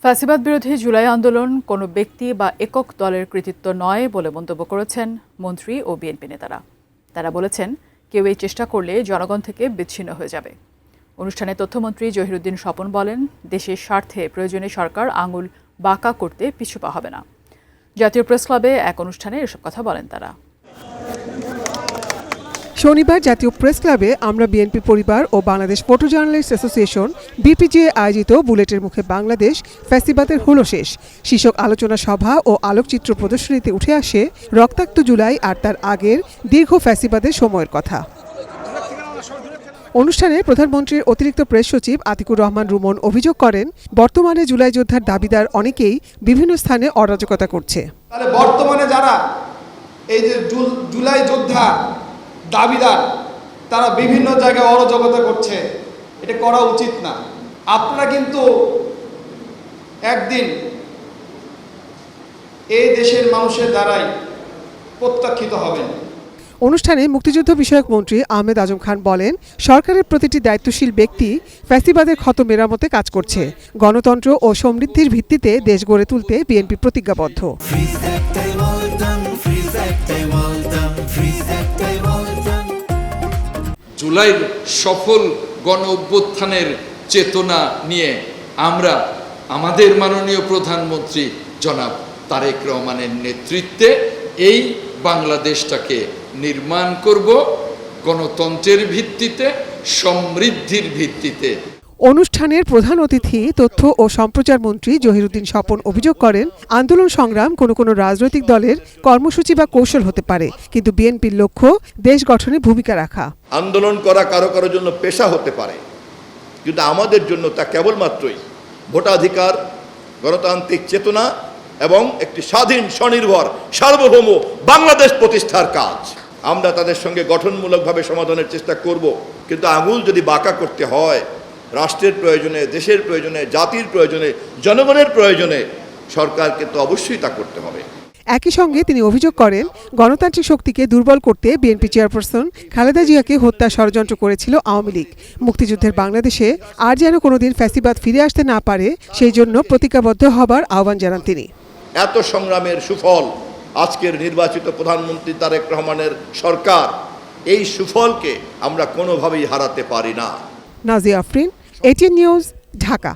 ফ্যাসিবাদ বিরোধী জুলাই আন্দোলন কোনো ব্যক্তি বা একক দলের কৃতিত্ব নয় বলে মন্তব্য করেছেন মন্ত্রী ও বিএনপি নেতারা। তারা বলেছেন, কেউ এই চেষ্টা করলে জনগণ থেকে বিচ্ছিন্ন হয়ে যাবে। অনুষ্ঠানে তথ্যমন্ত্রী জহিরুদ্দিন স্বপন বলেন, দেশের স্বার্থে প্রয়োজনে সরকার আঙুল বাঁকা করতে পিছু পা হবে না। জাতীয় প্রেস ক্লাবে এক অনুষ্ঠানে এসব কথা বলেন তারা। শনিবার জাতীয় প্রেস ক্লাবে আমরা বিএনপি পরিবার ও বাংলাদেশ ফটো জার্নালিস্ট অ্যাসোসিয়েশন বিপিজে আয়োজিত বুলেটের মুখে বাংলাদেশ ফ্যাসিবাদের হলো শেষ শীর্ষক আলোচনা সভা ও আলোকচিত্র প্রদর্শনীতে উঠে আসে রক্তাক্ত জুলাই আর তার আগের দীর্ঘ ফ্যাসিবাদের সময়ের কথা। অনুষ্ঠানে প্রধানমন্ত্রীর অতিরিক্ত প্রেস সচিব আতিকুর রহমান রুমন অভিযোগ করেন, বর্তমানে জুলাই যোদ্ধার দাবিদার অনেকেই বিভিন্ন স্থানে অরাজকতা করছে। তাহলে বর্তমানে যারা এই যে জুলাই যোদ্ধা দাবিদার, তারা বিভিন্ন জায়গায় অরাজকতা করছে, এটা করা উচিত না। আপনারা কিন্তু একদিন এই দেশের মানুষের দ্বারাই প্রত্যাখ্যিত হবেন। অনুষ্ঠানে মুক্তিযুদ্ধ বিষয়ক মন্ত্রী আহমেদ আজম খান বলেন, সরকারের প্রতিটি দায়িত্বশীল ব্যক্তি ফ্যাসিবাদের ক্ষত মেরামতে কাজ করছে। গণতন্ত্র ও সমৃদ্ধির ভিত্তিতে দেশ গড়ে তুলতে বিএনপি প্রতিজ্ঞাবদ্ধ। জুলাইয়ের সফল গণ অভ্যুত্থানের চেতনা নিয়ে আমরা আমাদের মাননীয় প্রধানমন্ত্রী জনাব তারেক রহমানের নেতৃত্বে এই বাংলাদেশটাকে নির্মাণ করব গণতন্ত্রের ভিত্তিতে, সমৃদ্ধির ভিত্তিতে। অনুষ্ঠানের প্রধান অতিথি তথ্য ও সম্প্রচার মন্ত্রী জহিরুদ্দিন স্বপন অভিযোগ করেন, আন্দোলন সংগ্রাম কোনো রাজনৈতিক দলের কর্মসূচি বা কৌশল হতে পারে, কিন্তু বিএনপির লক্ষ্য দেশ গঠনে ভূমিকা রাখা। আন্দোলন করা কারো জন্য পেশা হতে পারে, কিন্তু আমাদের জন্য তা কেবলমাত্রই ভোটাধিকার, গণতান্ত্রিক চেতনা এবং একটি স্বাধীন, স্বনির্ভর, সার্বভৌম বাংলাদেশ প্রতিষ্ঠার কাজ। আমরা তাদের সঙ্গে গঠনমূলকভাবে সমাধানের চেষ্টা করব, কিন্তু আঙুল যদি বাঁকা করতে হয় রাষ্ট্রের প্রয়োজনে, দেশের প্রয়োজনে, জাতির প্রয়োজনে, জনগণের প্রয়োজনে, সরকারকে তো অবশ্যই তা করতে হবে। একই সঙ্গে তিনি অভিযোগ করেন, গণতান্ত্রিক শক্তিকে দুর্বল করতে বিএনপি চেয়ারপারসন খালেদা জিয়াকে হত্যা ষড়যন্ত্র করেছিল আওয়ামী লীগ। মুক্তিযুদ্ধের বাংলাদেশে আর যেন কোনোদিন ফ্যাসিবাদ ফিরে আসতে না পারে, সেই জন্য প্রতিজ্ঞাবদ্ধ হবার আহ্বান জানান তিনি। এত সংগ্রামের সুফল আজকের নির্বাচিত প্রধানমন্ত্রী তারেক রহমানের সরকার, এই সুফলকে আমরা কোনোভাবেই হারাতে পারি না। Nazia Afrin, ATN news, Dhaka.